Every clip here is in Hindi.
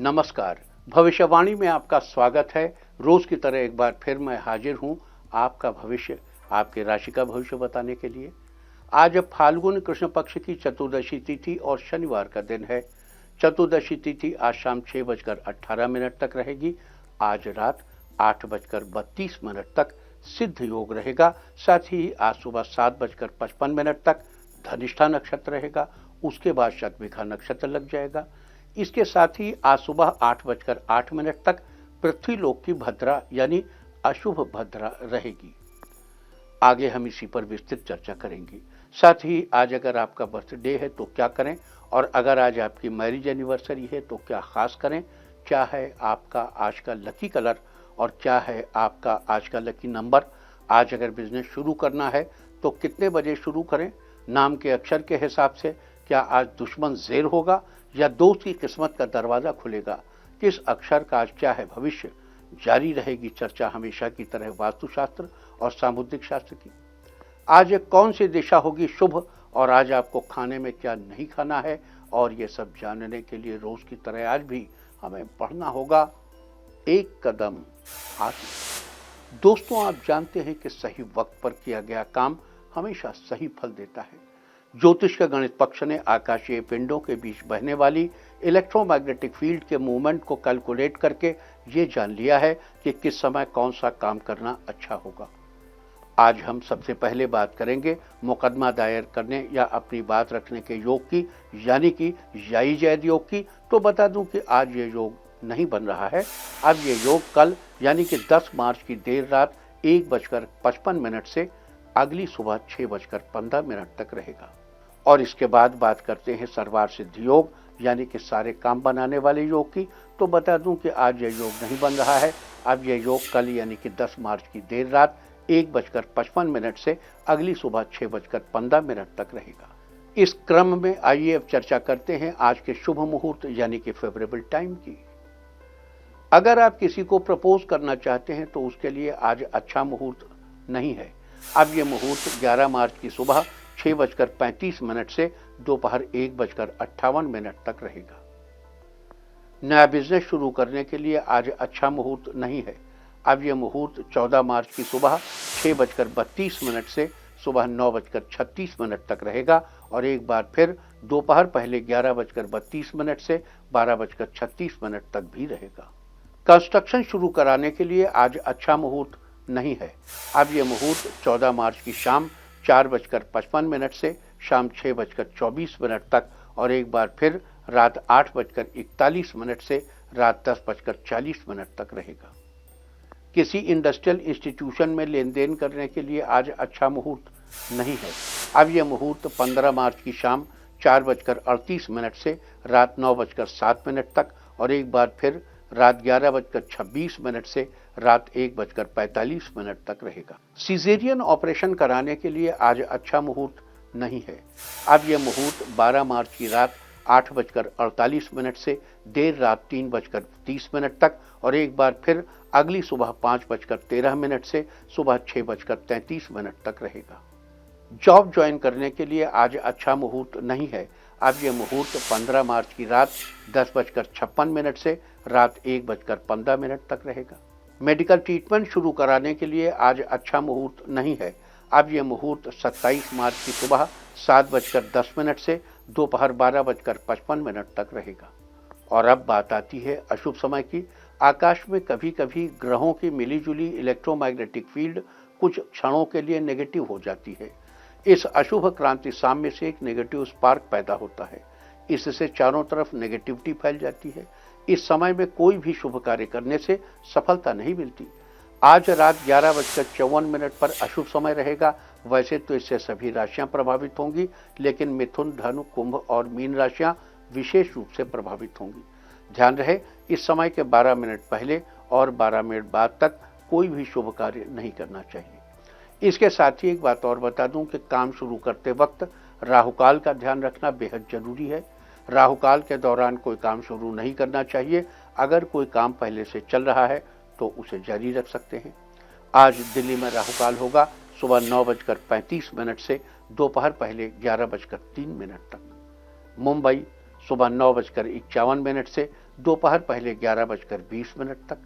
नमस्कार। भविष्यवाणी में आपका स्वागत है। रोज की तरह एक बार फिर मैं हाजिर हूं आपका भविष्य, आपके राशि का भविष्य बताने के लिए। आज फाल्गुन कृष्ण पक्ष की चतुर्दशी तिथि और शनिवार का दिन है। चतुर्दशी तिथि आज शाम 6:18 तक रहेगी। आज रात 8:32 तक सिद्ध योग रहेगा। साथ ही आज सुबह 7:55 तक धनिष्ठा नक्षत्र रहेगा। उसके बाद शतभिखा नक्षत्र लग जाएगा। इसके साथ ही आज सुबह 8:08 तक पृथ्वी लोक की भद्रा यानी अशुभ भद्रा रहेगी। आगे हम इसी पर विस्तृत चर्चा करेंगे। साथ ही आज अगर आपका बर्थडे है तो क्या करें, और अगर आज आपकी मैरिज एनिवर्सरी है तो क्या खास करें, क्या है आपका आज का लकी कलर और क्या है आपका आज का लकी नंबर। आज अगर बिजनेस शुरू करना है तो कितने बजे शुरू करें, नाम के अक्षर के हिसाब से क्या आज दुश्मन ज़ेर होगा या दोस्त की किस्मत का दरवाजा खुलेगा, किस अक्षर का आज क्या है भविष्य। जारी रहेगी चर्चा हमेशा की तरह वास्तुशास्त्र और सामुद्रिक शास्त्र की। आज कौन सी दिशा होगी शुभ और आज आपको खाने में क्या नहीं खाना है, और ये सब जानने के लिए रोज की तरह आज भी हमें पढ़ना होगा एक कदम आगे। दोस्तों, आप जानते हैं कि सही वक्त पर किया गया काम हमेशा सही फल देता है। ज्योतिष का गणित पक्ष ने आकाशीय पिंडों के बीच बहने वाली इलेक्ट्रोमैग्नेटिक फील्ड के मूवमेंट को कैलकुलेट करके ये जान लिया है कि किस समय कौन सा काम करना अच्छा होगा। आज हम सबसे पहले बात करेंगे मुकदमा दायर करने या अपनी बात रखने के योग की, यानी कि याई जैद योग की। तो बता दूं कि आज ये योग नहीं बन रहा है। अब ये योग कल यानी कि 10 मार्च की देर रात 1:55 से अगली सुबह 6:15 तक रहेगा। और इसके बाद बात करते हैं सर्वार्थ सिद्धि योग यानी कि सारे काम बनाने वाले योग की। तो बता दूं कि आज यह योग नहीं बन रहा है। अब यह योग कल यानी कि 10 मार्च की देर रात 1:55 से अगली सुबह 6:15 तक रहेगा। इस क्रम में आइए अब चर्चा करते हैं आज के शुभ मुहूर्त यानी कि फेवरेबल टाइम की। अगर आप किसी को प्रपोज करना चाहते हैं तो उसके लिए आज अच्छा मुहूर्त नहीं है। अब यह मुहूर्त 11 मार्च की सुबह 6:35 से दोपहर 1:58 तक रहेगा। नया बिजनेस शुरू करने के लिए आज अच्छा मुहूर्त नहीं है। अब यह मुहूर्त 14 मार्च की सुबह 6:32 से सुबह 9:36 तक रहेगा और एक बार फिर दोपहर पहले 11:32 से 12:36 तक भी रहेगा। कंस्ट्रक्शन शुरू कराने के लिए आज अच्छा मुहूर्त नहीं है। अब यह मुहूर्त 14 मार्च की शाम 4:55 से शाम 6:24 तक और एक बार फिर रात 8:41 से रात 10:40 तक रहेगा। किसी इंडस्ट्रियल इंस्टीट्यूशन में लेन देन करने के लिए आज अच्छा मुहूर्त नहीं है। अब यह मुहूर्त 15 मार्च की शाम 4:38 से रात 9:07 तक और एक बार फिर रात 11:26 से रात 1:45 तक रहेगा। सिजेरियन ऑपरेशन कराने के लिए आज अच्छा मुहूर्त नहीं है। अब यह मुहूर्त 12 मार्च की रात 8:48 से देर रात 3:30 तक और एक बार फिर अगली सुबह 5:13 से सुबह 6:33 तक रहेगा। जॉब ज्वाइन करने के लिए आज अच्छा मुहूर्त नहीं है। अब यह मुहूर्त 15 मार्च की रात 10:56 से रात 1:15 तक रहेगा। मेडिकल ट्रीटमेंट शुरू कराने के लिए आज अच्छा मुहूर्त नहीं है। अब यह मुहूर्त 27 मार्च की सुबह 7:10 से दोपहर 12:55 तक रहेगा। और अब बात आती है अशुभ समय की। आकाश में कभी कभी ग्रहों की मिलीजुली इलेक्ट्रोमैग्नेटिक फील्ड कुछ क्षणों के लिए नेगेटिव हो जाती है। इस अशुभ क्रांति साम्य से एक नेगेटिव स्पार्क पैदा होता है। इससे चारों तरफ नेगेटिविटी फैल जाती है। इस समय में कोई भी शुभ कार्य करने से सफलता नहीं मिलती। आज रात 11:54 पर अशुभ समय रहेगा। वैसे तो इससे सभी राशियां प्रभावित होंगी, लेकिन मिथुन, धनु, कुंभ और मीन राशियां विशेष रूप से प्रभावित होंगी। ध्यान रहे, इस समय के 12 मिनट पहले और 12 मिनट बाद तक कोई भी शुभ कार्य नहीं करना चाहिए। इसके साथ ही एक बात और बता दूं कि काम शुरू करते वक्त राहुकाल का ध्यान रखना बेहद जरूरी है। राहुकाल के दौरान कोई काम शुरू नहीं करना चाहिए। अगर कोई काम पहले से चल रहा है तो उसे जारी रख सकते हैं। आज दिल्ली में राहुकाल होगा सुबह 9:35 से दोपहर पहले 11:03 तक। मुंबई सुबह 9:51 से दोपहर पहले 11:20 तक।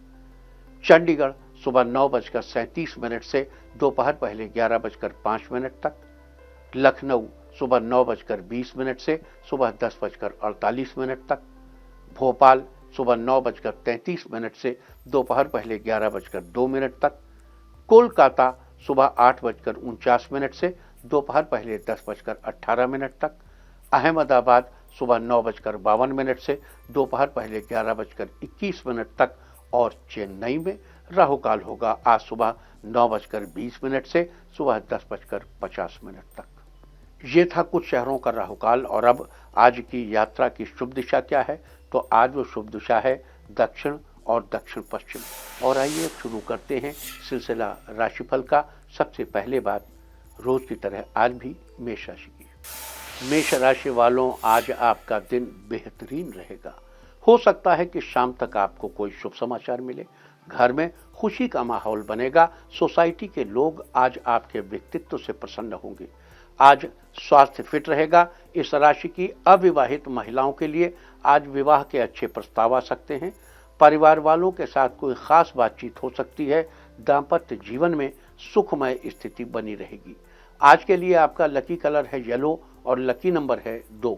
चंडीगढ़ सुबह 9:37 से दोपहर पहले 11:05 तक। लखनऊ सुबह 9:20 से सुबह 10:48 तक। भोपाल सुबह 9:33 से दोपहर पहले 11:02 तक। कोलकाता सुबह 8:49 से दोपहर पहले 10:18 तक। अहमदाबाद सुबह 9:52 से दोपहर पहले 11:21 तक। और चेन्नई में राहु काल होगा आज सुबह 9:20 से सुबह 10:50 तक। ये था कुछ शहरों का राहु काल। और अब आज की यात्रा की शुभ दिशा क्या है, तो आज वो शुभ दिशा है दक्षिण और दक्षिण पश्चिम। और आइए शुरू करते हैं सिलसिला राशिफल का। सबसे पहले बात रोज की तरह आज भी मेष राशि की। मेष राशि वालों, आज आपका दिन बेहतरीन रहेगा। हो सकता है कि शाम तक आपको कोई शुभ समाचार मिले। घर में खुशी का माहौल बनेगा। सोसाइटी के लोग आज आपके व्यक्तित्व से प्रसन्न होंगे। आज स्वास्थ्य फिट रहेगा। इस राशि की अविवाहित महिलाओं के लिए आज विवाह के अच्छे प्रस्ताव आ सकते हैं। परिवार वालों के साथ कोई खास बातचीत हो सकती है। दाम्पत्य जीवन में सुखमय स्थिति बनी रहेगी। आज के लिए आपका लकी कलर है येलो और लकी नंबर है 2।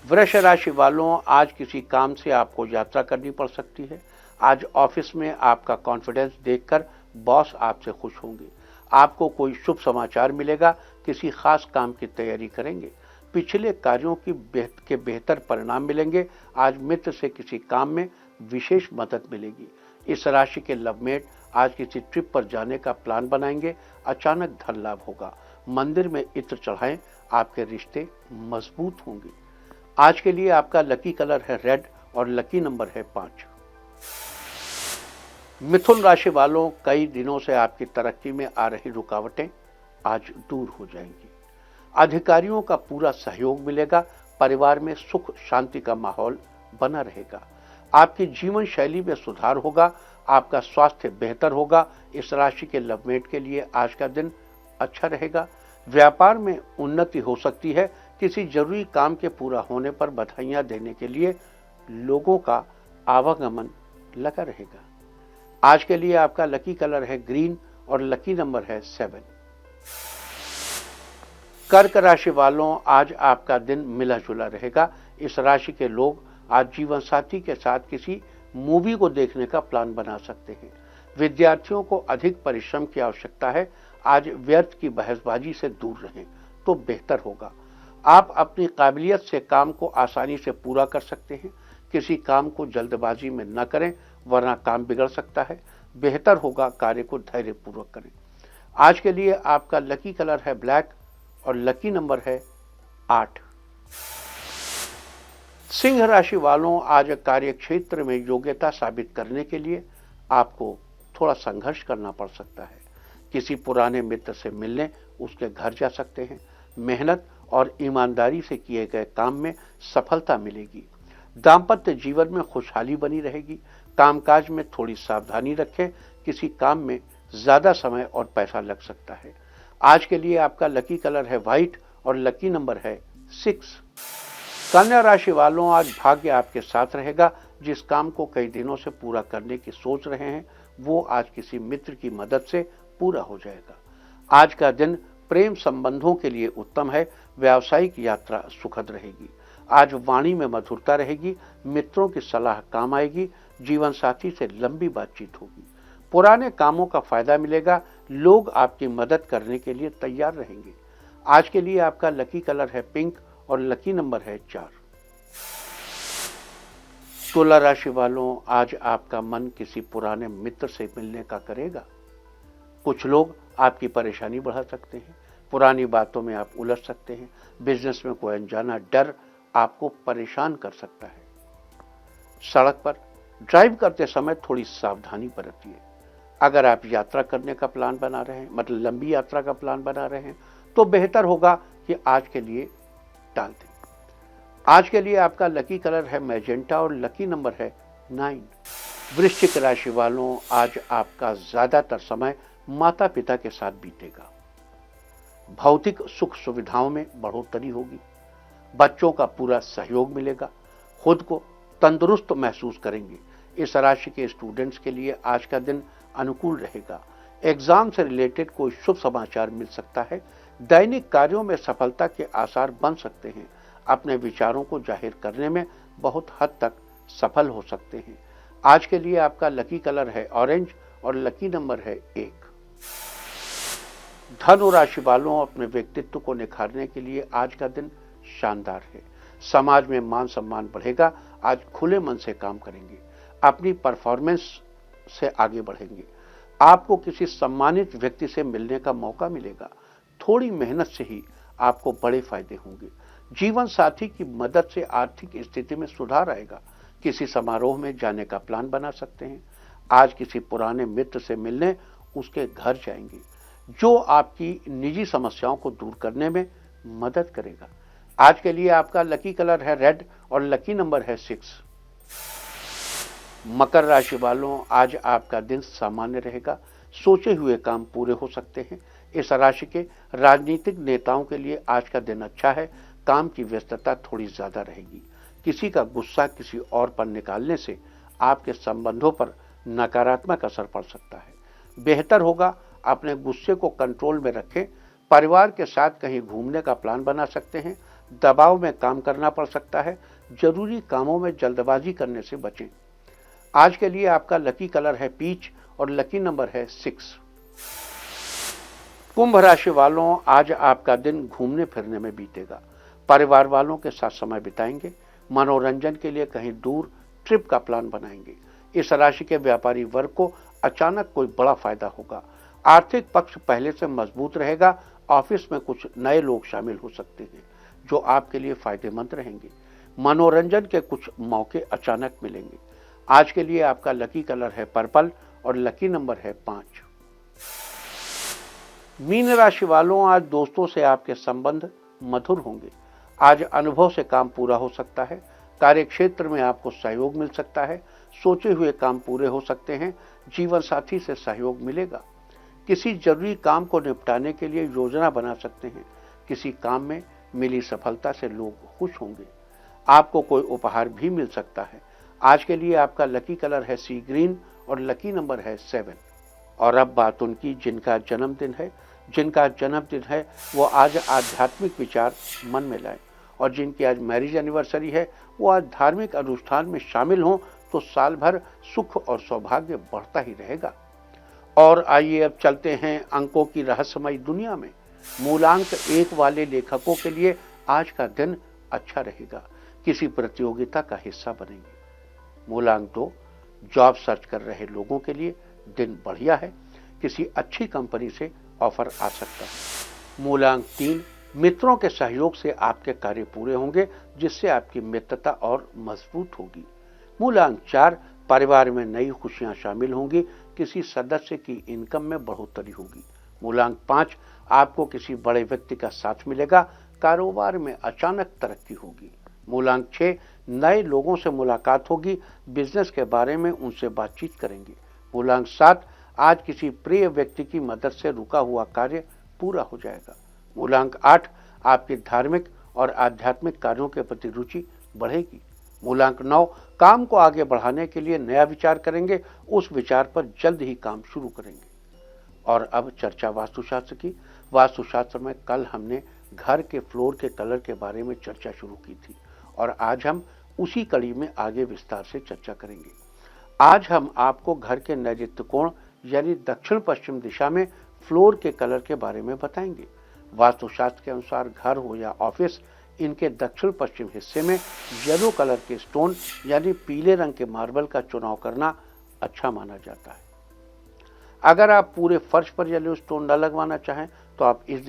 वृष राशि वालों, आज किसी काम से आपको यात्रा करनी पड़ सकती है। आज ऑफिस में आपका कॉन्फिडेंस देखकर बॉस आपसे खुश होंगे। आपको कोई शुभ समाचार मिलेगा। किसी खास काम की तैयारी करेंगे। पिछले कार्यों के बेहतर परिणाम मिलेंगे। आज मित्र से किसी काम में विशेष मदद मिलेगी। इस राशि के लवमेट आज किसी ट्रिप पर जाने का प्लान बनाएंगे। अचानक धन लाभ होगा। मंदिर में इत्र चढ़ाएं, आपके रिश्ते मजबूत होंगे। आज के लिए आपका लकी कलर है रेड और लकी नंबर है 5। मिथुन राशि वालों, कई दिनों से आपकी तरक्की में आ रही रुकावटें आज दूर हो जाएंगी। अधिकारियों का पूरा सहयोग मिलेगा। परिवार में सुख शांति का माहौल बना रहेगा। आपकी जीवन शैली में सुधार होगा। आपका स्वास्थ्य बेहतर होगा। इस राशि के लवमेट के लिए आज का दिन अच्छा रहेगा। व्यापार में उन्नति हो सकती है। किसी जरूरी काम के पूरा होने पर बधाइयां देने के लिए लोगों का आवागमन लगा रहेगा। आज के लिए आपका लकी कलर है ग्रीन और लकी नंबर है 7। कर्क राशि वालों, आज आपका दिन मिला जुला रहेगा। इस राशि के लोग आज जीवन साथी के साथ किसी मूवी को देखने का प्लान बना सकते हैं। विद्यार्थियों को अधिक परिश्रम की आवश्यकता है। आज व्यर्थ की बहसबाजी से दूर रहें तो बेहतर होगा। आप अपनी काबिलियत से काम को आसानी से पूरा कर सकते हैं। किसी काम को जल्दबाजी में न करें वरना काम बिगड़ सकता है। बेहतर होगा कार्य को धैर्यपूर्वक करें। आज के लिए आपका लकी कलर है ब्लैक और लकी नंबर है 8। सिंह राशि वालों, आज कार्य क्षेत्र में योग्यता साबित करने के लिए आपको थोड़ा संघर्ष करना पड़ सकता है। किसी पुराने मित्र से मिलने उसके घर जा सकते हैं। मेहनत और ईमानदारी से किए गए काम में सफलता मिलेगी। दाम्पत्य जीवन में खुशहाली बनी रहेगी। कामकाज में थोड़ी सावधानी रखें। किसी काम में ज्यादा समय और पैसा लग सकता है। आज के लिए आपका लकी कलर है व्हाइट और लकी नंबर है 6। कन्या राशि वालों, आज भाग्य आपके साथ रहेगा। जिस काम को कई दिनों से पूरा करने की सोच रहे हैं वो आज किसी मित्र की मदद से पूरा हो जाएगा। आज का दिन प्रेम संबंधों के लिए उत्तम है। व्यावसायिक यात्रा सुखद रहेगी। आज वाणी में मधुरता रहेगी। मित्रों की सलाह काम आएगी। जीवन साथी से लंबी बातचीत होगी। पुराने कामों का फायदा मिलेगा। लोग आपकी मदद करने के लिए तैयार रहेंगे। आज के लिए आपका लकी कलर है पिंक और लकी नंबर है 4। तुला राशि वालों, आज आपका मन किसी पुराने मित्र से मिलने का करेगा। कुछ लोग आपकी परेशानी बढ़ा सकते हैं। पुरानी बातों में आप उलझ सकते हैं। बिजनेस में कोई अनजाना डर आपको परेशान कर सकता है। सड़क पर ड्राइव करते समय थोड़ी सावधानी बरतिए। अगर आप यात्रा करने का प्लान बना रहे हैं, मतलब लंबी यात्रा का प्लान बना रहे हैं, तो बेहतर होगा कि आज के लिए टाल दें। आज के लिए आपका लकी कलर है मैजेंटा और लकी नंबर है 9। वृश्चिक राशि वालों, आज आपका ज्यादातर समय माता पिता के साथ बीतेगा। भौतिक सुख सुविधाओं में बढ़ोतरी होगी। बच्चों का पूरा सहयोग मिलेगा। खुद को तंदुरुस्त महसूस करेंगे। इस राशि के स्टूडेंट्स के लिए आज का दिन अनुकूल रहेगा। एग्जाम से रिलेटेड कोई शुभ समाचार मिल सकता है। दैनिक कार्यों में सफलता के आसार बन सकते हैं। अपने विचारों को जाहिर करने में बहुत हद तक सफल हो सकते हैं। आज के लिए आपका लकी कलर है ऑरेंज और लकी नंबर है 1। धनु राशि वालों, अपने व्यक्तित्व को निखारने के लिए आज का दिन शानदार है। समाज में मान सम्मान बढ़ेगा। आज खुले मन से काम करेंगे। अपनी परफॉर्मेंस से आगे बढ़ेंगे। आपको किसी सम्मानित व्यक्ति से मिलने का मौका मिलेगा। थोड़ी मेहनत से ही आपको बड़े फायदे होंगे। जीवन साथी की मदद से आर्थिक स्थिति में सुधार आएगा। किसी समारोह में जाने का प्लान बना सकते हैं। आज किसी पुराने मित्र से मिलने उसके घर जाएंगे, जो आपकी निजी समस्याओं को दूर करने में मदद करेगा। आज के लिए आपका लकी कलर है रेड और लकी नंबर है 6। मकर राशि वालों, आज आपका दिन सामान्य रहेगा। सोचे हुए काम पूरे हो सकते हैं। इस राशि के राजनीतिक नेताओं के लिए आज का दिन अच्छा है। काम की व्यस्तता थोड़ी ज्यादा रहेगी। किसी का गुस्सा किसी और पर निकालने से आपके संबंधों पर नकारात्मक असर पड़ सकता है। बेहतर होगा अपने गुस्से को कंट्रोल में रखें। परिवार के साथ कहीं घूमने का प्लान बना सकते हैं। दबाव में काम करना पड़ सकता है। जरूरी कामों में जल्दबाजी करने से बचें। आज के लिए आपका लकी कलर है पीच और लकी नंबर है 6। कुंभ राशि वालों, आज आपका दिन घूमने फिरने में बीतेगा। परिवार वालों के साथ समय बिताएंगे। मनोरंजन के लिए कहीं दूर ट्रिप का प्लान बनाएंगे। इस राशि के व्यापारी वर्ग को अचानक कोई बड़ा फायदा होगा। आर्थिक पक्ष पहले से मजबूत रहेगा। ऑफिस में कुछ नए लोग शामिल हो सकते हैं, जो आपके लिए फायदेमंद रहेंगे। मनोरंजन के कुछ मौके अचानक मिलेंगे। आज के लिए आपका लकी कलर है पर्पल और लकी नंबर है 5। मीन राशि वालों, आज दोस्तों से आपके संबंध मधुर होंगे। आज अनुभव से काम पूरा हो सकता है। कार्य क्षेत्र में आपको सहयोग मिल सकता है। सोचे हुए काम पूरे हो सकते हैं। जीवन साथी से सहयोग मिलेगा। किसी जरूरी काम को निपटाने के लिए योजना बना सकते हैं। किसी काम में मिली सफलता से लोग खुश होंगे। आपको कोई उपहार भी मिल सकता है। आज के लिए आपका लकी कलर है सी ग्रीन और लकी नंबर है 7। और अब बात उनकी जिनका जन्मदिन है वो आज आध्यात्मिक विचार मन में लाएं। और जिनकी आज मैरिज एनिवर्सरी है वो आज धार्मिक अनुष्ठान में शामिल हों, तो साल भर सुख और सौभाग्य बढ़ता ही रहेगा। और आइए अब चलते हैं अंकों की रहस्यमयी दुनिया में। मूलांक 1 वाले लेखकों के लिए आज का दिन अच्छा रहेगा। किसी प्रतियोगिता का हिस्सा बनेंगे। मूलांक 2, जॉब सर्च कर रहे लोगों के लिए दिन बढ़िया है। किसी अच्छी कंपनी से ऑफर आ सकता है। मूलांक 3, मित्रों के सहयोग से आपके कार्य पूरे होंगे, जिससे आपकी मित्रता और मजबूत होगी। मूलांक 4, परिवार में नई खुशियां शामिल होंगी। किसी सदस्य की इनकम में बढ़ोतरी होगी। मूलांक 5, आपको किसी बड़े व्यक्ति का साथ मिलेगा। कारोबार में अचानक तरक्की होगी। मूलांक 6, नए लोगों से मुलाकात होगी। बिजनेस के बारे में उनसे बातचीत करेंगे। मूलांक 7, आज किसी प्रिय व्यक्ति की मदद से रुका हुआ कार्य पूरा हो जाएगा। मूलांक 8, आपकी धार्मिक और आध्यात्मिक कार्यों के प्रति रुचि बढ़ेगी। मूलांक 9, काम को आगे बढ़ाने के लिए नया विचार करेंगे। उस विचार पर जल्द ही काम शुरू करेंगे। और अब चर्चा वास्तुशास्त्र की। वास्तुशास्त्र में कल हमने घर के फ्लोर के कलर के बारे में चर्चा शुरू की थी और आज हम उसी कड़ी में आगे विस्तार से चर्चा करेंगे। आज हम आपको घर के नैऋत्य कोण यानी दक्षिण पश्चिम दिशा में फ्लोर के कलर के बारे में बताएंगे। वास्तुशास्त्र के अनुसार घर हो या ऑफिस, इनके दक्षिण पश्चिम हिस्से में येलो कलर के स्टोन यानी पीले रंग के मार्बल का चुनाव करना अच्छा माना जाता है। अगर आप पूरे फर्श पर येलो स्टोन न लगवाना चाहें तो आप इस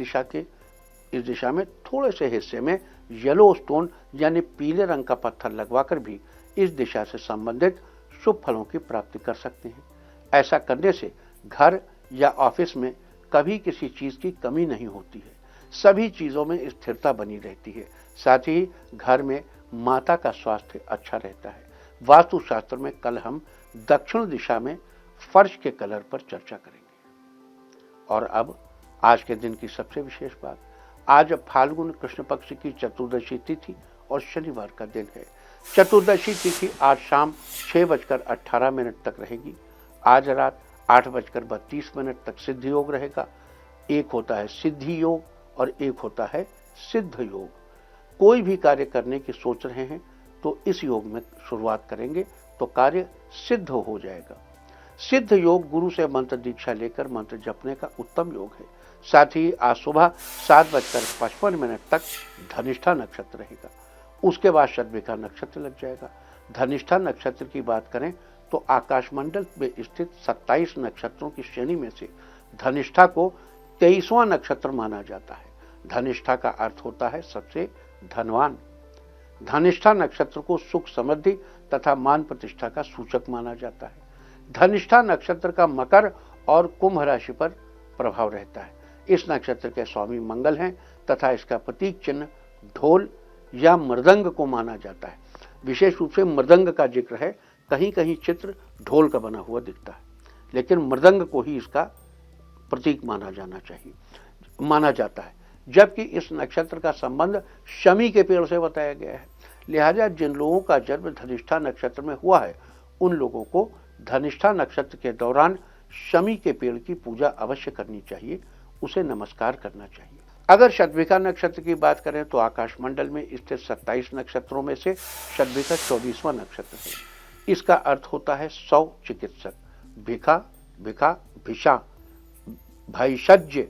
दिशा में थोड़े से हिस्से में येलो स्टोन यानी पीले रंग का पत्थर लगवाकर भी इस दिशा से संबंधित शुभ फलों की प्राप्ति कर सकते हैं। ऐसा करने से घर या ऑफिस में कभी किसी चीज की कमी नहीं होती है। सभी चीजों में स्थिरता बनी रहती है। साथ ही घर में माता का स्वास्थ्य अच्छा रहता है। वास्तुशास्त्र में कल हम दक्षिण दिशा में फर्श के कलर पर चर्चा करेंगे। और अब आज के दिन की सबसे विशेष बात, आज फाल्गुन कृष्ण पक्ष की चतुर्दशी तिथि और शनिवार का दिन है। चतुर्दशी तिथि आज शाम 6:18 तक रहेगी। आज रात 8:32 तक सिद्ध योग रहेगा। एक होता है सिद्धि योग और एक होता है सिद्ध योग। कोई भी कार्य करने की सोच रहे हैं तो इस योग में शुरुआत करेंगे तो कार्य सिद्ध हो जाएगा। सिद्ध योग गुरु से मंत्र दीक्षा लेकर मंत्र जपने का उत्तम योग है। साथ ही आज सुबह 7:55 तक धनिष्ठा नक्षत्र रहेगा। उसके बाद शतभिखा नक्षत्र लग जाएगा। धनिष्ठा नक्षत्र की बात करें तो आकाशमंडल में स्थित 27 नक्षत्रों की श्रेणी में से धनिष्ठा को 23वां नक्षत्र माना जाता है। धनिष्ठा का अर्थ होता है सबसे धनवान। धनिष्ठा नक्षत्र को सुख समृद्धि तथा मान प्रतिष्ठा का सूचक माना जाता है। धनिष्ठा नक्षत्र का मकर और कुंभ राशि पर प्रभाव रहता है। इस नक्षत्र के स्वामी मंगल हैं तथा इसका प्रतीक चिन्ह ढोल या मृदंग को माना जाता है। विशेष रूप से मृदंग का जिक्र है, कहीं कहीं चित्र ढोल का बना हुआ दिखता है, लेकिन मृदंग को ही इसका प्रतीक माना जाता है। जबकि इस नक्षत्र का संबंध शमी के पेड़ से बताया गया है। लिहाजा जिन लोगों का जन्म धनिष्ठा नक्षत्र में हुआ है उन लोगों को धनिष्ठा नक्षत्र के दौरान शमी के पेड़ की पूजा अवश्य करनी चाहिए, उसे नमस्कार करना चाहिए। अगर शतभिखा नक्षत्र की बात करें तो आकाशमंडल में स्थित 27 नक्षत्रों में से शतभिखा 24वां नक्षत्र है। इसका अर्थ होता है 100 चिकित्सक। भिखा, भिखा, भिषा, भैषज्य,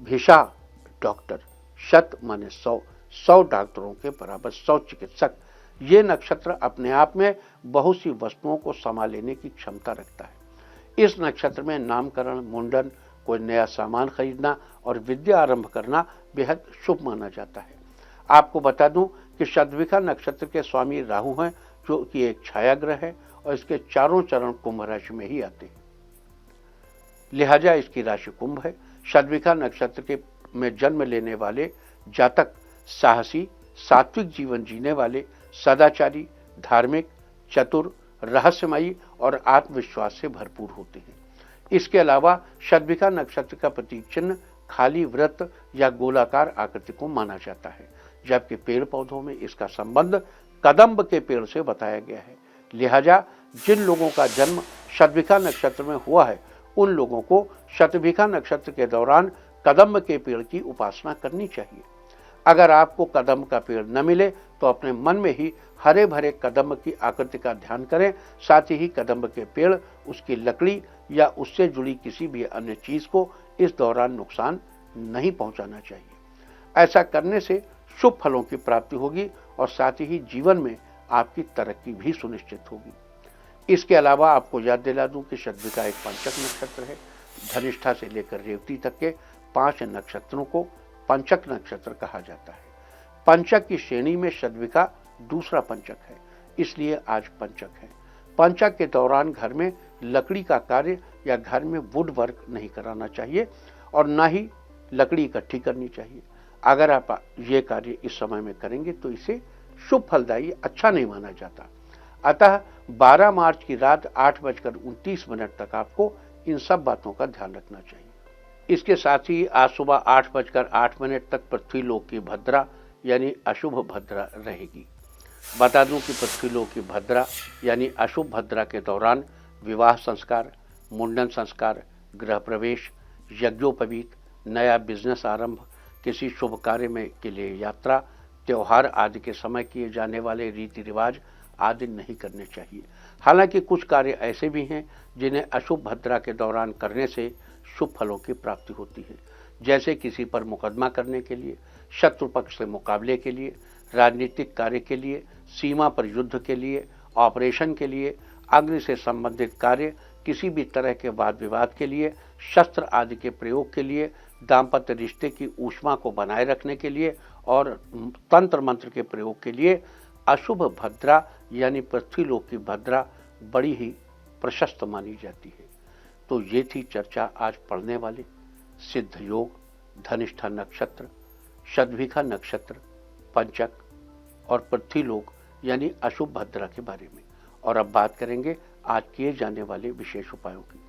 भिषा डॉक्टर, शत माने 100 डॉक्टरों के बराबर 100 चिकित्सक। ये नक्षत्र अपने आप में बहुत सी वस्तुओं को संभाल लेने की क्षमता रखता है। इस नक्षत्र में नामकरण, मुंडन, कोई नया सामान खरीदना और विद्या आरंभ करना बेहद शुभ माना जाता है। आपको बता दूं कि शतभिखा नक्षत्र के स्वामी राहु हैं, जो कि एक छाया ग्रह है और इसके चारों चरण कुंभ राशि में ही आते हैं। लिहाजा इसकी राशि कुंभ है। शतभिखा नक्षत्र के में जन्म लेने वाले जातक साहसी, सात्विक जीवन जीने वाले, सदाचारी, धार्मिक, चतुर, रहस्यमयी और आत्मविश्वास से भरपूर होते हैं। इसके अलावा शतभिखा नक्षत्र का प्रतीक चिन्ह खाली वृत्त या गोलाकार आकृति को माना जाता है, जबकि पेड़ पौधों में इसका संबंध कदम्ब के पेड़ से बताया गया है। लिहाजा जिन लोगों का जन्म शतभिखा नक्षत्र में हुआ है उन लोगों को शतभिखा नक्षत्र के दौरान कदम्ब के पेड़ की उपासना करनी चाहिए। अगर आपको कदम्ब का पेड़ न मिले तो अपने मन में ही हरे भरे कदम्ब की आकृति का ध्यान करें। साथ ही कदम्ब के पेड़, उसकी लकड़ी या उससे जुड़ी किसी भी अन्य चीज को इस दौरान नुकसान नहीं पहुंचाना चाहिए। ऐसा करने से शुभ फलों की प्राप्ति होगी और साथ ही जीवन में आपकी तरक्की भी सुनिश्चित होगी। इसके अलावा आपको याद दिला दूं कि शतभिखा एक पंचक नक्षत्र है। धनिष्ठा से लेकर रेवती तक के 5 नक्षत्रों को पंचक नक्षत्र कहा जाता है। पंचक की श्रेणी में शतभिखा दूसरा पंचक है, इसलिए आज पंचक है। पंचक के दौरान घर में लकड़ी का कार्य या घर में वुड वर्क नहीं कराना चाहिए और न ही लकड़ी इकट्ठी करनी चाहिए। अगर आप ये कार्य इस समय में करेंगे तो इसे शुभ फलदायी अच्छा नहीं माना जाता। अतः 12 मार्च की रात 8:29 तक आपको इन सब बातों का ध्यान रखना चाहिए। इसके साथ ही आज सुबह 8:08 तक पृथ्वीलोक की भद्रा यानी अशुभ भद्रा रहेगी। बता दूं कि पृथ्वीलोक की भद्रा यानी अशुभ भद्रा के दौरान विवाह संस्कार, मुंडन संस्कार, गृह प्रवेश, यज्ञोपवीत, नया बिजनेस आरंभ, किसी शुभ कार्य में के लिए यात्रा, त्योहार आदि के समय किए जाने वाले रीति रिवाज आदि नहीं करने चाहिए। हालांकि कुछ कार्य ऐसे भी हैं जिन्हें अशुभ भद्रा के दौरान करने से शुभ फलों की प्राप्ति होती है, जैसे किसी पर मुकदमा करने के लिए, शत्रु पक्ष से मुकाबले के लिए, राजनीतिक कार्य के लिए, सीमा पर युद्ध के लिए, ऑपरेशन के लिए, अग्नि से संबंधित कार्य, किसी भी तरह के वाद विवाद के लिए, शस्त्र आदि के प्रयोग के लिए, दाम्पत्य रिश्ते की ऊष्मा को बनाए रखने के लिए और तंत्र मंत्र के प्रयोग के लिए अशुभ भद्रा यानी पृथ्वीलोक की भद्रा बड़ी ही प्रशस्त मानी जाती है। तो ये थी चर्चा आज पढ़ने वाले सिद्ध योग, धनिष्ठा नक्षत्र, शतभिखा नक्षत्र, पंचक और पृथ्वीलोक यानी अशुभ भद्रा के बारे में। और अब बात करेंगे आज किए जाने वाले विशेष उपायों की।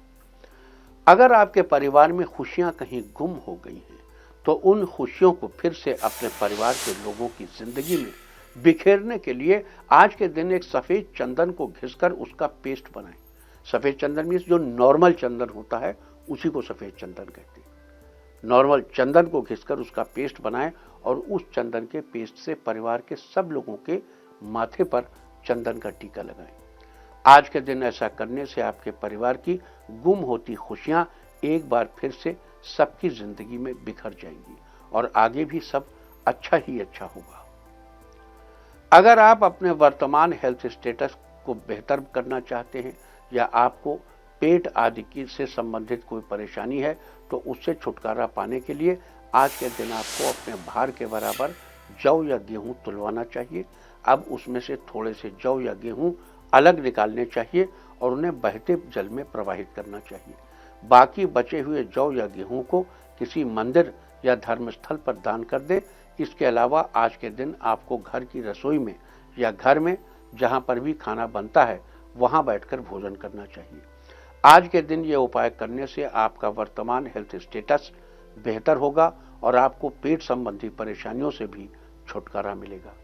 अगर आपके परिवार में खुशियां कहीं गुम हो गई हैं तो उन खुशियों को फिर से अपने परिवार के लोगों की जिंदगी में बिखेरने के लिए आज के दिन एक सफेद चंदन को घिसकर उसका पेस्ट बनाएं। सफेद चंदन मीन्स जो नॉर्मल चंदन होता है उसी को सफेद चंदन कहते हैं। नॉर्मल चंदन को घिसकर उसका पेस्ट बनाएं और उस चंदन के पेस्ट से परिवार के सब लोगों के माथे पर चंदन का टीका लगाएं। आज के दिन ऐसा करने से आपके परिवार की गुम होती खुशियां एक बार फिर से सबकी जिंदगी में बिखर जाएंगी और आगे भी सब अच्छा ही अच्छा होगा। अगर आप अपने वर्तमान हेल्थ स्टेटस को बेहतर करना चाहते हैं या आपको पेट आदि की से संबंधित कोई परेशानी है तो उससे छुटकारा पाने के लिए आज के दिन आपको अपने भार के बराबर जौ या गेहूं तुलवाना चाहिए। अब उसमें से थोड़े से जौ या गेहूं अलग निकालने चाहिए और उन्हें बहते जल में प्रवाहित करना चाहिए। बाकी बचे हुए जौ या गेहूं को किसी मंदिर या धर्मस्थल पर दान कर दें। इसके अलावा आज के दिन आपको घर की रसोई में या घर में जहां पर भी खाना बनता है वहां बैठकर भोजन करना चाहिए। आज के दिन ये उपाय करने से आपका वर्तमान हेल्थ स्टेटस बेहतर होगा और आपको पेट संबंधी परेशानियों से भी छुटकारा मिलेगा।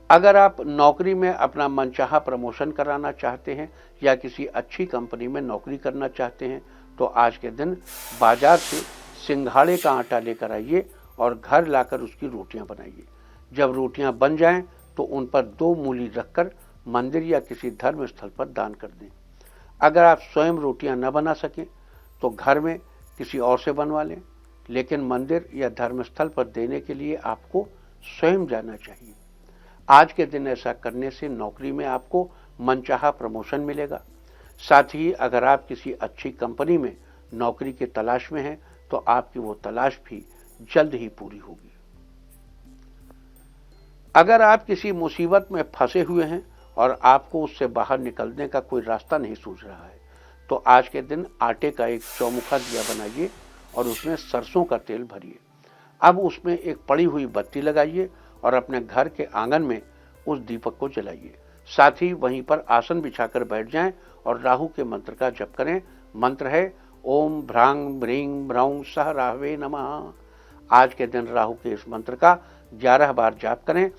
अगर आप नौकरी में अपना मनचाहा प्रमोशन कराना चाहते हैं या किसी अच्छी कंपनी में नौकरी करना चाहते हैं तो आज के दिन बाजार से सिंघाड़े का आटा लेकर आइए और घर लाकर उसकी रोटियां बनाइए। जब रोटियां बन जाएं तो उन पर 2 मूली रखकर मंदिर या किसी धर्म स्थल पर दान कर दें। अगर आप स्वयं रोटियां न बना सकें तो घर में किसी और से बनवा लें, लेकिन मंदिर या धर्मस्थल पर देने के लिए आपको स्वयं जाना चाहिए। आज के दिन ऐसा करने से नौकरी में आपको मनचाहा प्रमोशन मिलेगा। साथ ही अगर आप किसी अच्छी कंपनी में नौकरी की तलाश में हैं तो आपकी वो तलाश भी जल्द ही पूरी होगी। अगर आप किसी मुसीबत में फंसे हुए हैं और आपको उससे बाहर निकलने का कोई रास्ता नहीं सूझ रहा है तो आज के दिन आटे का एक चौमुखा दिया बनाइए और उसमें सरसों का तेल भरिए। अब उसमें एक पड़ी हुई बत्ती लगाइए और अपने घर के आंगन में उस दीपक को जलाइए। साथ ही वहीं पर आसन बिछाकर बैठ जाएं और राहु के मंत्र का जप करें। मंत्र है ओम भ्रांग ब्रींग ब्रौं सह राहवे नमः। आज के दिन राहु के इस मंत्र का 11 बार जाप करें।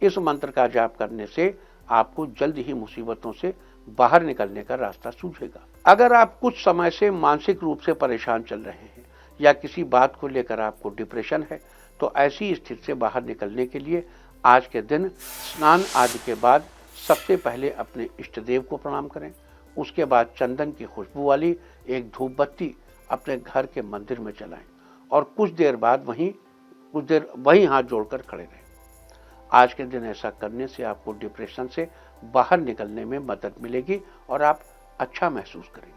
इस मंत्र का जाप करने से आपको जल्द ही मुसीबतों से बाहर निकलने का रास्ता सूझेगा। अगर आप कुछ समय से मानसिक रूप से परेशान चल रहे हैं या किसी बात को लेकर आपको डिप्रेशन है तो ऐसी स्थिति से बाहर निकलने के लिए आज के दिन स्नान आदि के बाद सबसे पहले अपने इष्ट देव को प्रणाम करें। उसके बाद चंदन की खुशबू वाली एक धूप बत्ती अपने घर के मंदिर में जलाएं और कुछ देर बाद वहीं हाथ जोड़कर खड़े रहें। आज के दिन ऐसा करने से आपको डिप्रेशन से बाहर निकलने में मदद मिलेगी और आप अच्छा महसूस करेंगे।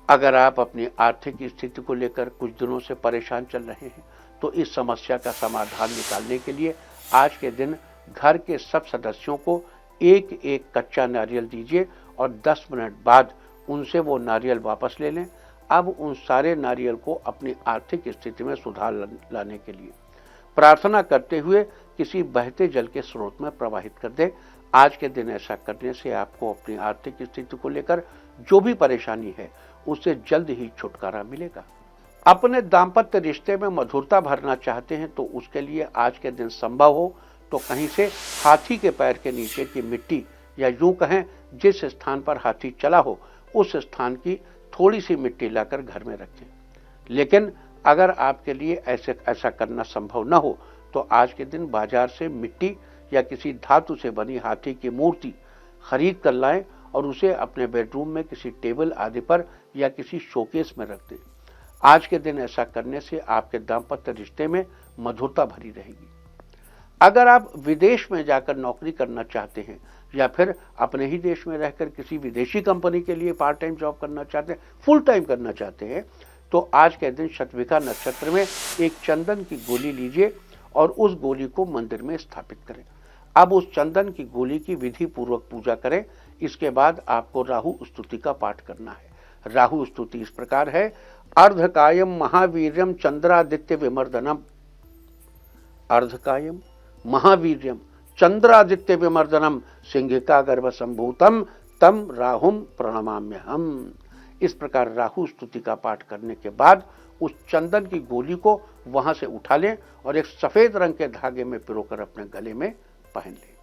अगर आप अपनी आर्थिक स्थिति को लेकर कुछ दिनों से परेशान चल रहे हैं तो इस समस्या का समाधान निकालने के लिए आज के दिन घर के सब सदस्यों को एक एक कच्चा नारियल दीजिए और 10 मिनट बाद उनसे वो नारियल वापस ले लें। अब उन सारे नारियल को अपनी आर्थिक स्थिति में सुधार लाने के लिए प्रार्थना करते हुए किसी बहते जल के स्रोत में प्रवाहित कर दें। आज के दिन ऐसा करने से आपको अपनी आर्थिक स्थिति को लेकर जो भी परेशानी है उससे जल्द ही छुटकारा मिलेगा। अपने दाम्पत्य रिश्ते में मधुरता भरना चाहते हैं तो उसके लिए आज के दिन संभव हो तो कहीं से हाथी के पैर के नीचे की मिट्टी या यूं कहें जिस स्थान पर हाथी चला हो उस स्थान की थोड़ी सी मिट्टी लाकर घर में रखें। लेकिन अगर आपके लिए ऐसा करना संभव न हो तो आज के दिन बाजार से मिट्टी या किसी धातु से बनी हाथी की मूर्ति खरीद कर लाएं और उसे अपने बेडरूम में किसी टेबल आदि पर या किसी शोकेस में रख दें। आज के दिन ऐसा करने से आपके दाम्पत्य रिश्ते में मधुरता भरी रहेगी। अगर आप विदेश में जाकर नौकरी करना चाहते हैं या फिर अपने ही देश में रहकर किसी विदेशी कंपनी के लिए पार्ट टाइम जॉब करना चाहते हैं, फुल टाइम करना चाहते हैं तो आज के दिन शतभिखा नक्षत्र में एक चंदन की गोली लीजिए और उस गोली को मंदिर में स्थापित करें। अब उस चंदन की गोली की विधि पूर्वक पूजा करें। इसके बाद आपको राहु स्तुति का पाठ करना है। राहु स्तुति इस प्रकार है, अर्धकायम महावीर्यम चंद्रादित्य विमर्दनम। अर्धकायम महावीर्यम चंद्रादित्य विमर्दनम सिंहिका गर्भ संभूतम तम राहुम प्रणमाम्यहम। इस प्रकार राहु स्तुति का पाठ करने के बाद उस चंदन की गोली को वहां से उठा लें और एक सफेद रंग के धागे में पिरोकर अपने गले में पहन लें।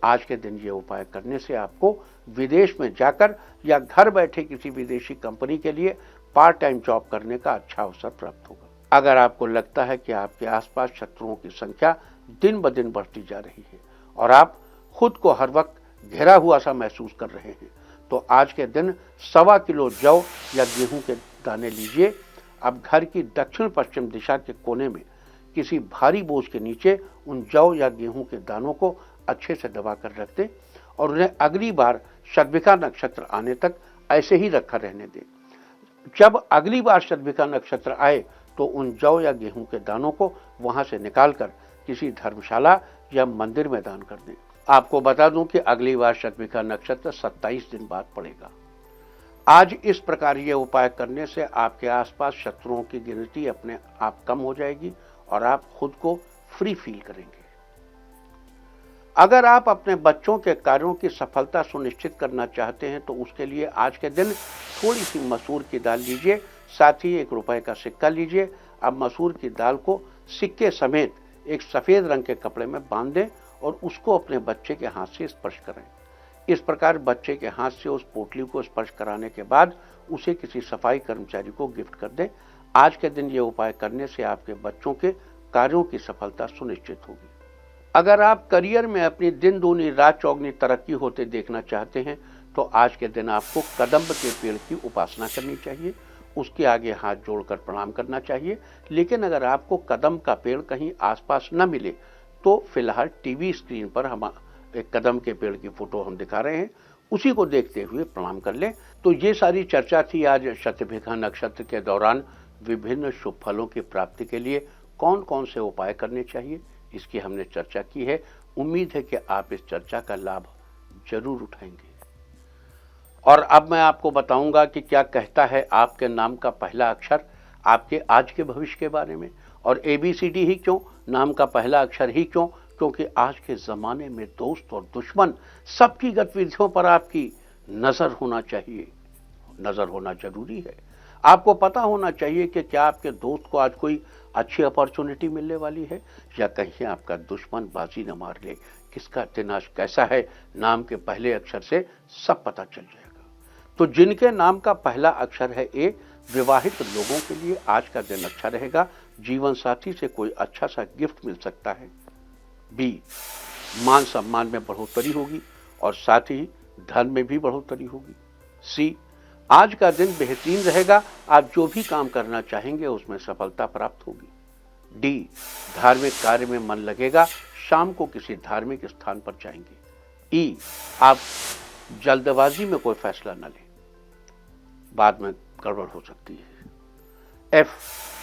आज के दिन ये उपाय करने से आपको विदेश में जाकर या घर बैठे किसी विदेशी कंपनी के लिए पार्ट टाइम जॉब करने का अच्छा अवसर प्राप्त होगा। अगर आपको लगता है कि आपके आसपास शत्रुओं की संख्या दिन ब दिन बढ़ती जा रही है और आप खुद को हर वक्त घिरा हुआ सा महसूस कर रहे हैं, तो आज के दिन 1.25 किलो जौ या गेहूं के दाने लीजिए। अब घर की दक्षिण पश्चिम दिशा के कोने में किसी भारी बोझ के नीचे उन जौ या गेहूं के दानों को अच्छे से दबा कर रख दें और उन्हें अगली बार शतभिखा नक्षत्र आने तक ऐसे ही रखा रहने दें। जब अगली बार शतभिखा नक्षत्र आए तो उन जौ या गेहूं के दानों को वहां से निकालकर किसी धर्मशाला या मंदिर में दान कर दें। आपको बता दूं कि अगली बार शतभिखा नक्षत्र 27 दिन बाद पड़ेगा। आज इस प्रकार ये उपाय करने से आपके आसपास शत्रुओं की गिनती अपने आप कम हो जाएगी और आप खुद को फ्री फील करेंगे। अगर आप अपने बच्चों के कार्यों की सफलता सुनिश्चित करना चाहते हैं तो उसके लिए आज के दिन थोड़ी सी मसूर की दाल लीजिए, साथ ही 1 रुपए का सिक्का लीजिए। अब मसूर की दाल को सिक्के समेत एक सफेद रंग के कपड़े में बांध दें और उसको अपने बच्चे के हाथ से स्पर्श करें। इस प्रकार बच्चे के हाथ से उस पोटली को स्पर्श कराने के बाद उसे किसी सफाई कर्मचारी को गिफ्ट कर दें। आज के दिन ये उपाय करने से आपके बच्चों के कार्यों की सफलता सुनिश्चित होगी। अगर आप करियर में अपनी दिन दूनी रात चौगनी तरक्की होते देखना चाहते हैं तो आज के दिन आपको कदम्ब के पेड़ की उपासना करनी चाहिए, उसके आगे हाथ जोड़कर प्रणाम करना चाहिए। लेकिन अगर आपको कदम्ब का पेड़ कहीं आसपास न मिले तो फिलहाल टीवी स्क्रीन पर हम एक कदम्ब के पेड़ की फोटो हम दिखा रहे हैं, उसी को देखते हुए प्रणाम कर लें। तो ये सारी चर्चा थी आज शतभिखा नक्षत्र के दौरान विभिन्न शुभ फलों की प्राप्ति के लिए कौन कौन से उपाय करने चाहिए, इसकी हमने चर्चा की है। उम्मीद है कि आप इस चर्चा का लाभ जरूर उठाएंगे। और अब मैं आपको बताऊंगा कि क्या कहता है आपके नाम का पहला अक्षर आपके आज के भविष्य के बारे में। और ABCD ही क्यों, नाम का पहला अक्षर ही क्यों? क्योंकि आज के जमाने में दोस्त और दुश्मन सबकी गतिविधियों पर आपकी नजर होना चाहिए, नजर होना जरूरी है। आपको पता होना चाहिए कि क्या आपके दोस्त को आज कोई अच्छी अपॉर्चुनिटी मिलने वाली है या कहीं आपका दुश्मन बाजी न मार ले। किसका दिन आज कैसा है, नाम के पहले अक्षर से सब पता चल जाएगा। तो जिनके नाम का पहला अक्षर है A, विवाहित लोगों के लिए आज का दिन अच्छा रहेगा। जीवन साथी से कोई अच्छा सा गिफ्ट मिल सकता है। B, मान सम्मान में बढ़ोतरी होगी और साथ ही धन में भी बढ़ोतरी होगी। C, आज का दिन बेहतरीन रहेगा, आप जो भी काम करना चाहेंगे उसमें सफलता प्राप्त होगी। D, धार्मिक कार्य में मन लगेगा, शाम को किसी धार्मिक स्थान पर जाएंगे। E, आप जल्दबाजी में कोई फैसला न लें, बाद में गड़बड़ हो सकती है। F,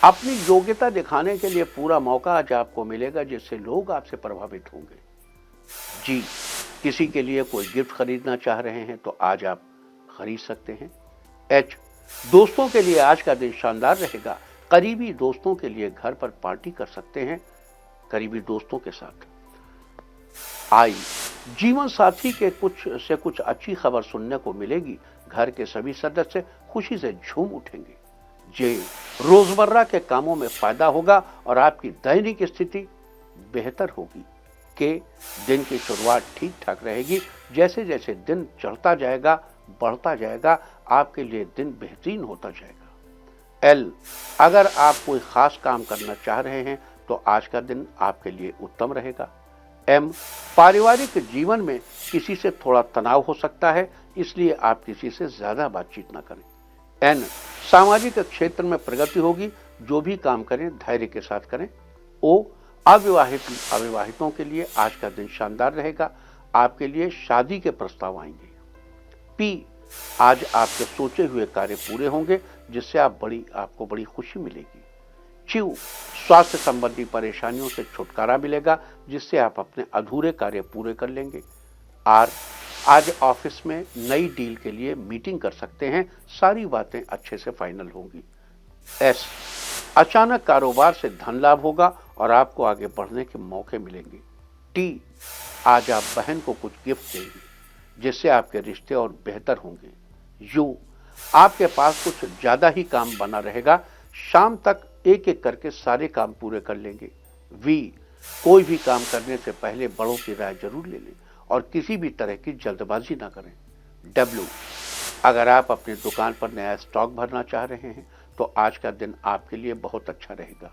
अपनी योग्यता दिखाने के लिए पूरा मौका आज आपको मिलेगा जिससे लोग आपसे प्रभावित होंगे। G, किसी के लिए कोई गिफ्ट खरीदना चाह रहे हैं तो आज आप खरीद सकते हैं। H, दोस्तों के लिए आज का दिन शानदार रहेगा, करीबी दोस्तों के लिए घर पर पार्टी कर सकते हैं करीबी दोस्तों के साथ। I, जीवन साथी के कुछ अच्छी खबर सुनने को मिलेगी, घर के सभी सदस्य खुशी से झूम उठेंगे। J, रोजमर्रा के कामों में फायदा होगा और आपकी दैनिक स्थिति बेहतर होगी। K, दिन की शुरुआत ठीक ठाक रहेगी, जैसे जैसे दिन चढ़ता जाएगा बढ़ता जाएगा आपके लिए दिन बेहतरीन होता जाएगा। L, अगर आप कोई खास काम करना चाह रहे हैं तो आज का दिन आपके लिए उत्तम रहेगा। M, पारिवारिक जीवन में किसी से थोड़ा तनाव हो सकता है, इसलिए आप किसी से ज्यादा बातचीत न करें। N, सामाजिक क्षेत्र में प्रगति होगी, जो भी काम करें धैर्य के साथ करें। O, अविवाहितों के लिए आज का दिन शानदार रहेगा, आपके लिए शादी के प्रस्ताव आएंगे। P, आज आपके सोचे हुए कार्य पूरे होंगे जिससे आपको बड़ी खुशी मिलेगी। Q, स्वास्थ्य संबंधी परेशानियों से छुटकारा मिलेगा जिससे आप अपने अधूरे कार्य पूरे कर लेंगे। R, आज ऑफिस में नई डील के लिए मीटिंग कर सकते हैं, सारी बातें अच्छे से फाइनल होंगी। S, अचानक कारोबार से धन लाभ होगा और आपको आगे बढ़ने के मौके मिलेंगे। T, आज आप बहन को कुछ गिफ्ट देंगे जिससे आपके रिश्ते और बेहतर होंगे। U, आपके पास कुछ ज्यादा ही काम बना रहेगा, शाम तक एक एक करके सारे काम पूरे कर लेंगे। V, कोई भी काम करने से पहले बड़ों की राय जरूर ले लें और किसी भी तरह की जल्दबाजी ना करें। डब्ल्यू, अगर आप अपनी दुकान पर नया स्टॉक भरना चाह रहे हैं तो आज का दिन आपके लिए बहुत अच्छा रहेगा।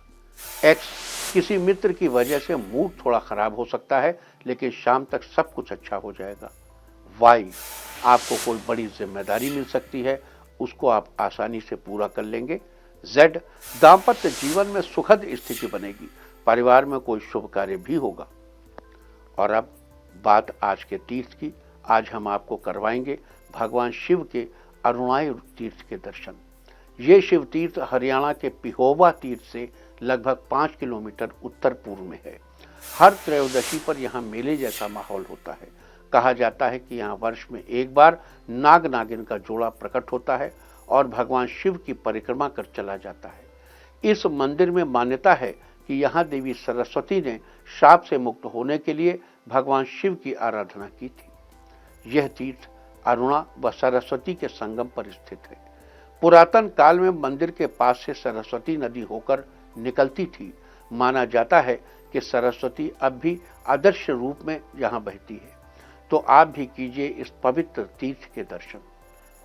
एक्स, किसी मित्र की वजह से मूड थोड़ा खराब हो सकता है, लेकिन शाम तक सब कुछ अच्छा हो जाएगा। वाई, आपको कोई बड़ी जिम्मेदारी मिल सकती है, उसको आप आसानी से पूरा कर लेंगे। जेड, दाम्पत्य जीवन में सुखद स्थिति बनेगी, परिवार में कोई शुभ कार्य भी होगा। और अब बात आज के तीर्थ की। आज हम आपको करवाएंगे भगवान शिव के अरुणाई तीर्थ के दर्शन। ये शिव तीर्थ हरियाणा के पिहोवा तीर्थ से लगभग 5 किलोमीटर उत्तर पूर्व में है। हर त्रयोदशी पर यहाँ मेले जैसा माहौल होता है। कहा जाता है कि यहाँ वर्ष में एक बार नाग नागिन का जोड़ा प्रकट होता है और भगवान शिव की परिक्रमा कर चला जाता है। इस मंदिर में मान्यता है कि यहाँ देवी सरस्वती ने शाप से मुक्त होने के लिए भगवान शिव की आराधना की थी। यह तीर्थ अरुणा व सरस्वती के संगम पर स्थित है। पुरातन काल में मंदिर के पास से सरस्वती नदी होकर निकलती थी। माना जाता है कि सरस्वती अब भी आदर्श रूप में यहाँ बहती है। तो आप भी कीजिए इस पवित्र तीर्थ के दर्शन।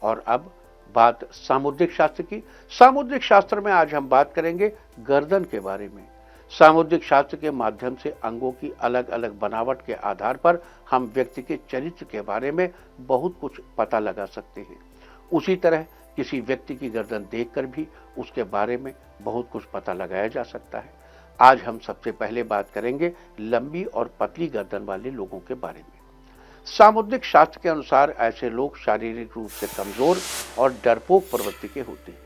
और अब बात सामुद्रिक शास्त्र की। सामुद्रिक शास्त्र में आज हम बात करेंगे गर्दन के बारे में। सामुद्रिक शास्त्र के माध्यम से अंगों की अलग अलग बनावट के आधार पर हम व्यक्ति के चरित्र के बारे में बहुत कुछ पता लगा सकते हैं। उसी तरह किसी व्यक्ति की गर्दन देखकर भी उसके बारे में बहुत कुछ पता लगाया जा सकता है। आज हम सबसे पहले बात करेंगे लंबी और पतली गर्दन वाले लोगों के बारे में। सामुद्रिक शास्त्र के अनुसार ऐसे लोग शारीरिक रूप से कमजोर और डरपोक प्रवृत्ति के होते हैं,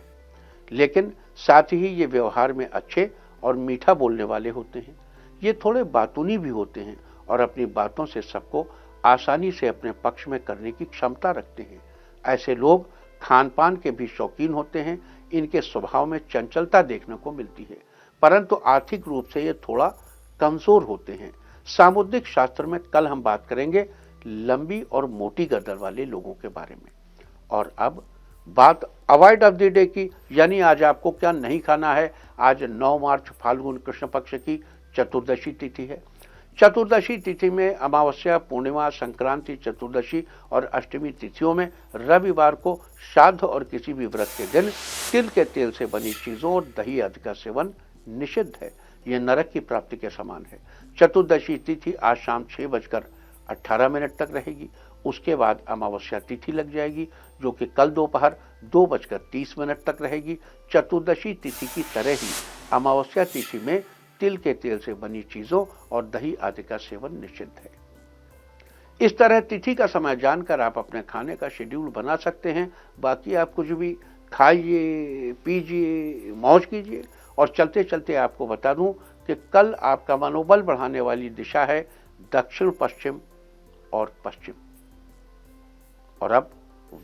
लेकिन साथ ही ये व्यवहार में अच्छे और मीठा बोलने वाले होते हैं। ये थोड़े बातूनी भी होते हैं और अपनी बातों से सबको आसानी से अपने पक्ष में करने की क्षमता रखते हैं। ऐसे लोग खान पान के भी शौकीन होते हैं। इनके स्वभाव में चंचलता देखने को मिलती है, परंतु आर्थिक रूप से ये थोड़ा कमजोर होते हैं। सामुद्रिक शास्त्र में कल हम बात करेंगे लंबी और मोटी गर्दन वाले लोगों के बारे में। और अब बात अवॉइड ऑफ द डे की, यानी आज आपको क्या नहीं खाना है। आज 9 मार्च फाल्गुन कृष्ण पक्ष की चतुर्दशी तिथि है। चतुर्दशी तिथि में अमावस्या, पूर्णिमा, संक्रांति, चतुर्दशी और अष्टमी तिथियों में रविवार को श्राद्ध और किसी भी व्रत के दिन तिल के तेल से बनी चीजों और दही आदि का सेवन निषिद्ध है। यह नरक की प्राप्ति के समान है। चतुर्दशी तिथि आज शाम 6:18 तक रहेगी। उसके बाद अमावस्या तिथि लग जाएगी, जो कि कल दोपहर 2:30 तक रहेगी। चतुर्दशी तिथि की तरह ही अमावस्या तिथि में तिल के तेल से बनी चीजों और दही आदि का सेवन निषिद्ध है। इस तरह तिथि का समय जानकर आप अपने खाने का शेड्यूल बना सकते हैं। बाकी आप कुछ भी खाइए, पीजिए, मौज कीजिए। और चलते चलते आपको बता दूं कि कल आपका मनोबल बढ़ाने वाली दिशा है दक्षिण पश्चिम और पश्चिम। और अब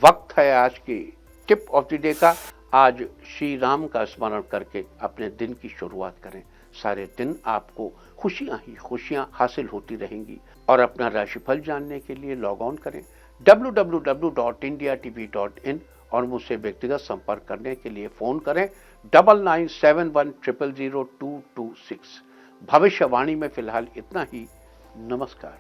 वक्त है आज की टिप ऑफ द डे का। आज श्री राम का स्मरण करके अपने दिन की शुरुआत करें। सारे दिन आपको खुशियां ही खुशियां हासिल होती रहेंगी। और अपना राशिफल जानने के लिए लॉग ऑन करें www.indiatv.in और मुझसे व्यक्तिगत संपर्क करने के लिए फोन करें 9971000226। भविष्यवाणी में फिलहाल इतना ही। नमस्कार।